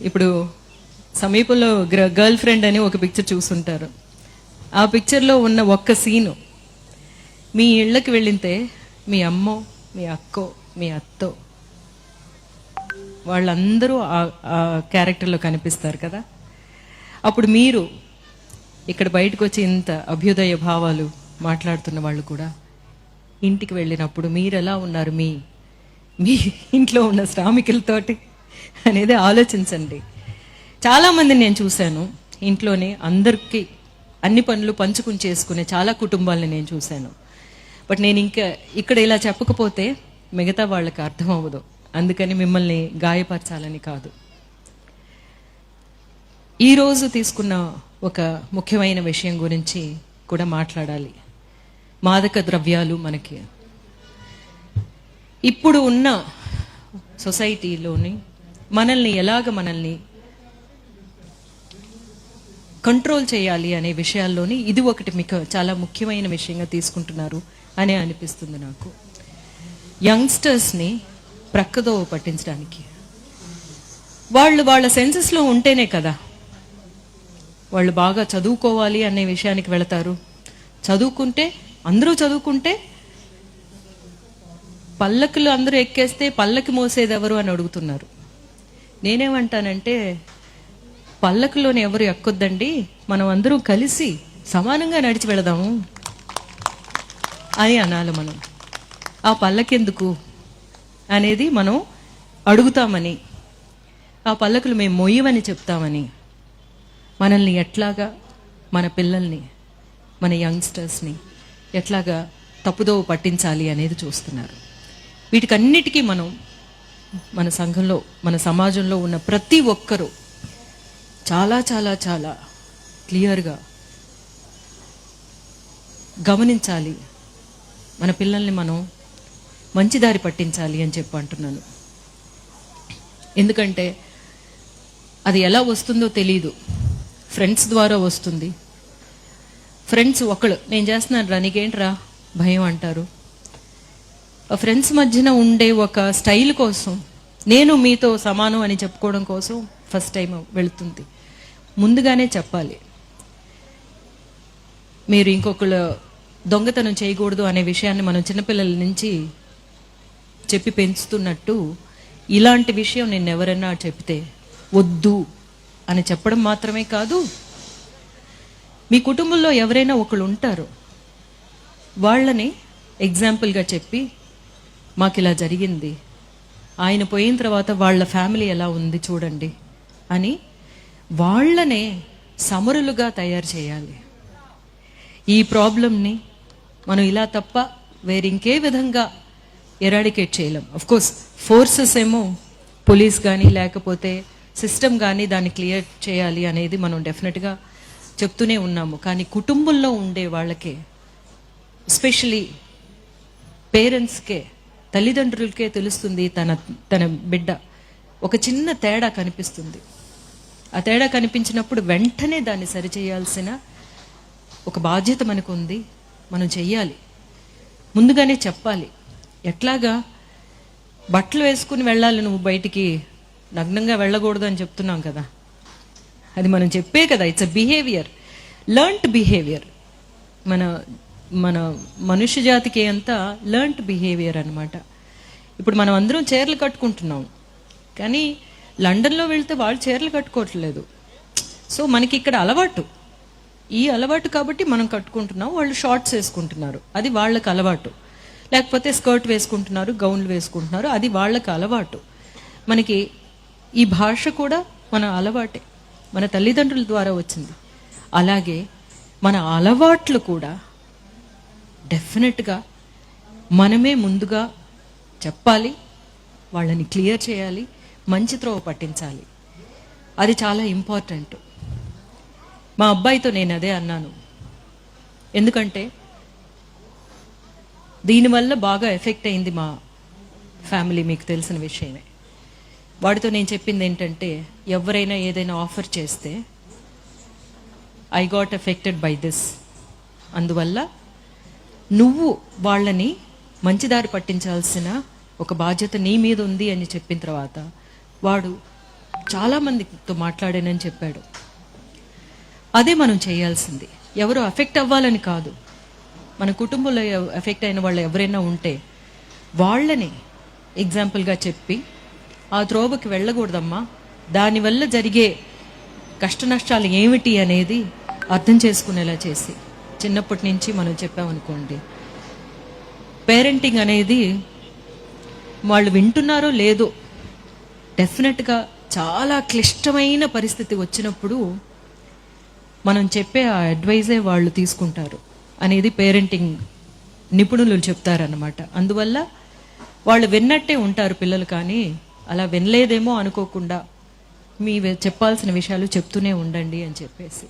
ఇప్పుడు సమీపంలో girl friend అని ఒక పిక్చర్ చూస్తుంటారు. ఆ పిక్చర్లో ఉన్న ఒక్క సీను మీ ఇళ్ళకి వెళ్ళితే మీ అమ్మో, మీ అక్కో, మీ అత్తో వాళ్ళందరూ ఆ క్యారెక్టర్లో కనిపిస్తారు కదా. అప్పుడు మీరు ఇక్కడ బయటకు వచ్చి ఇంత అభ్యుదయ భావాలు మాట్లాడుతున్న వాళ్ళు కూడా ఇంటికి వెళ్ళినప్పుడు మీరు ఎలా ఉన్నారు మీ మీ ఇంట్లో ఉన్న శ్రామికులతోటి అనేది ఆలోచించండి. చాలామందిని నేను చూశాను, ఇంట్లోనే అందరికీ అన్ని పనులు పంచుకుని చేసుకునే చాలా కుటుంబాలని నేను చూశాను. బట్ నేను ఇంకా ఇక్కడ ఇలా చెప్పకపోతే మిగతా వాళ్ళకి అర్థం అవ్వదు. అందుకని మిమ్మల్ని గాయపరచాలని కాదు. ఈరోజు తీసుకున్న ఒక ముఖ్యమైన విషయం గురించి కూడా మాట్లాడాలి. మాదక ద్రవ్యాలు మనకి ఇప్పుడు ఉన్న సొసైటీలోని మనల్ని కంట్రోల్ చేయాలి అనే విషయాల్లోని ఇది ఒకటి మీకు చాలా ముఖ్యమైన విషయంగా తీసుకుంటున్నారు అని అనిపిస్తుంది నాకు. యంగ్స్టర్స్ని ప్రక్కదోవ పట్టించడానికి వాళ్ళ సెన్సెస్లో ఉంటేనే కదా వాళ్ళు బాగా చదువుకోవాలి అనే విషయానికి వెళతారు. అందరూ చదువుకుంటే పల్లకులు అందరూ ఎక్కేస్తే పల్లకి మోసేది ఎవరు అని అడుగుతున్నారు. నేనేమంటానంటే పల్లకులోని ఎవరు ఎక్కొద్దండి, మనం అందరూ కలిసి సమానంగా నడిచి వెళదాము అని అనాలి. మనం ఆ పల్లకెందుకు అనేది మనం అడుగుతామని, ఆ పల్లకులు మేము మొయ్యమని చెప్తామని మనల్ని ఎట్లాగా, మన పిల్లల్ని, మన యంగ్స్టర్స్ని ఎట్లాగా తప్పుదోవ పట్టించాలి అనేది చూస్తున్నారు. వీటికన్నిటికీ మనం మన సంఘంలో, మన సమాజంలో ఉన్న ప్రతి ఒక్కరూ చాలా చాలా చాలా క్లియర్గా గమనించాలి. మన పిల్లల్ని మనం మంచి దారి పట్టించాలి అని చెప్పి అంటున్నాను. ఎందుకంటే అది ఎలా వస్తుందో తెలీదు. ఫ్రెండ్స్ ద్వారా వస్తుంది. ఫ్రెండ్స్ ఒకళ్ళు నేను చేస్తున్నాను రా, నీకేంట్రా భయం అంటారు. ఫ్రెండ్స్ మధ్యన ఉండే ఒక స్టైల్ కోసం, నేను మీతో సమానం అని చెప్పుకోవడం కోసం ఫస్ట్ టైం వెళుతుంది. ముందుగానే చెప్పాలి, మీరు ఇంకొకళ్ళు దొంగతనం చేయకూడదు అనే విషయాన్ని మనం చిన్నపిల్లల నుంచి చెప్పి పెంచుతున్నట్టు ఇలాంటి విషయం నేను ఎవరైనా చెప్తే వద్దు అని చెప్పడం మాత్రమే కాదు, మీ కుటుంబంలో ఎవరైనా ఒకళ్ళు ఉంటారు, వాళ్ళని ఎగ్జాంపుల్గా చెప్పి మాకు ఇలా జరిగింది, ఆయన పోయిన తర్వాత వాళ్ళ ఫ్యామిలీ ఎలా ఉంది చూడండి అని వాళ్ళనే సమరులుగా తయారు చేయాలి. ఈ ప్రాబ్లంని మనం ఇలా తప్ప వేరింకే విధంగా ఎరాడికేట్ చేయలేం. అఫ్కోర్స్ ఫోర్సెస్ ఏమో పోలీస్ కానీ లేకపోతే సిస్టమ్ కానీ దాన్ని క్లియర్ చేయాలి అనేది మనం డెఫినెట్గా చెప్తూనే ఉన్నాము. కానీ కుటుంబంలో ఉండే వాళ్ళకే, ఎస్పెషలీ పేరెంట్స్కే, తల్లిదండ్రులకే తెలుస్తుంది తన బిడ్డ ఒక చిన్న తేడా కనిపిస్తుంది. ఆ తేడా కనిపించినప్పుడు వెంటనే దాన్ని సరిచేయాల్సిన ఒక బాధ్యత మనకు ఉంది. మనం చెయ్యాలి, ముందుగానే చెప్పాలి. ఎట్లాగా బట్టలు వేసుకుని వెళ్ళాలి, నువ్వు బయటికి నగ్నంగా వెళ్ళకూడదు అని చెప్తున్నాం కదా, అది మనం చెప్పే కదా. It's a behaviour, learned behaviour. మన మనుష్య జాతికి అంతా లెర్న్డ్ బిహేవియర్ అనమాట. ఇప్పుడు మనం అందరం చీరలు కట్టుకుంటున్నాం, కానీ లండన్లో వెళ్తే వాళ్ళు చీరలు కట్టుకోవట్లేదు. సో మనకి ఇక్కడ అలవాటు, ఈ అలవాటు కాబట్టి మనం కట్టుకుంటున్నాం. వాళ్ళు షార్ట్స్ వేసుకుంటున్నారు, అది వాళ్ళకి అలవాటు. లేకపోతే స్కర్ట్ వేసుకుంటున్నారు, గౌన్లు వేసుకుంటున్నారు, అది వాళ్ళకి అలవాటు. మనకి ఈ భాష కూడా మన అలవాటే, మన తల్లిదండ్రుల ద్వారా వచ్చింది. అలాగే మన అలవాట్లు కూడా డెఫినెట్గా మనమే ముందుగా చెప్పాలి, వాళ్ళని క్లియర్ చేయాలి, మంచి త్రోవ పట్టించాలి. అది చాలా ఇంపార్టెంట్. మా అబ్బాయితో నేను అదే అన్నాను. ఎందుకంటే దీనివల్ల బాగా ఎఫెక్ట్ అయింది మా ఫ్యామిలీ, మీకు తెలిసిన విషయమే. వాడితో నేను చెప్పింది ఏంటంటే, ఎవరైనా ఏదైనా ఆఫర్ చేస్తే I got affected by this, అందువల్ల నువ్వు వాళ్ళని మంచిదారి పట్టించాల్సిన ఒక బాధ్యత నీ మీద ఉంది అని చెప్పిన తర్వాత వాడు చాలామందితో మాట్లాడానని చెప్పాడు. అదే మనం చేయాల్సింది. ఎవరు అఫెక్ట్ అవ్వాలని కాదు, మన కుటుంబంలో ఎఫెక్ట్ అయిన వాళ్ళు ఎవరైనా ఉంటే వాళ్ళని ఎగ్జాంపుల్గా చెప్పి ఆ త్రోవకి వెళ్ళకూడదమ్మా, దానివల్ల జరిగే కష్ట నష్టాలు ఏమిటి అనేది అర్థం చేసుకునేలా చేసి చిన్నప్పటి నుంచి మనం చెప్పామనుకోండి, పేరెంటింగ్ అనేది వాళ్ళు వింటున్నారో లేదో డెఫినెట్గా చాలా క్లిష్టమైన పరిస్థితి వచ్చినప్పుడు మనం చెప్పే ఆ అడ్వైజే వాళ్ళు తీసుకుంటారు అనేది పేరెంటింగ్ నిపుణులు చెప్తారన్నమాట. అందువల్ల వాళ్ళు విన్నట్టే ఉంటారు పిల్లలు, కానీ అలా వినలేదేమో అనుకోకుండా మీ చెప్పాల్సిన విషయాలు చెప్తూనే ఉండండి అని చెప్పేసి.